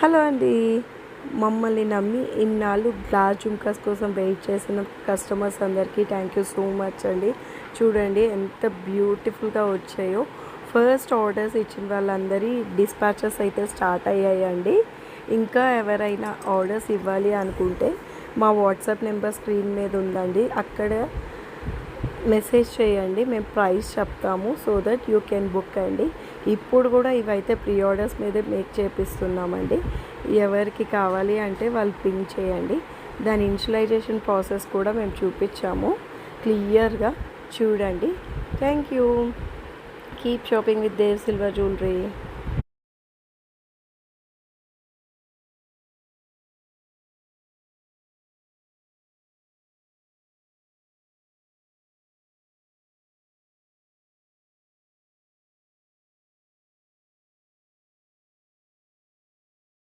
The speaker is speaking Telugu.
హలో అండి. మమ్మల్ని నమ్మి ఇన్నాళ్ళు గ్లాస్ జుమ్కాస్ కోసం వెయిట్ చేసిన కస్టమర్స్ అందరికీ థ్యాంక్ యూ సో మచ్ అండి. చూడండి ఎంత బ్యూటిఫుల్గా వచ్చాయో. ఫస్ట్ ఆర్డర్స్ ఇచ్చిన వాళ్ళందరి డిస్పాచెస్ అయితే స్టార్ట్ అయ్యాయండి. ఇంకా ఎవరైనా ఆర్డర్స్ ఇవ్వాలి అనుకుంటే మా వాట్సాప్ నెంబర్ స్క్రీన్ మీద ఉందండి, అక్కడ మెసేజ్ చేయండి, మేము ప్రైస్ చెప్తాము. So that you can book అండి. ఇప్పుడు కూడా ఇవైతే ప్రీ ఆర్డర్స్ మీద మేక్ చేపిస్తున్నామండి. ఎవరికి కావాలి అంటే వాళ్ళు పింక్ చేయండి. దాని ఇనిషియలైజేషన్ ప్రాసెస్ కూడా మేము చూపించాము, క్లియర్గా చూడండి. Thank you. Keep shopping with Dev silver jewellery.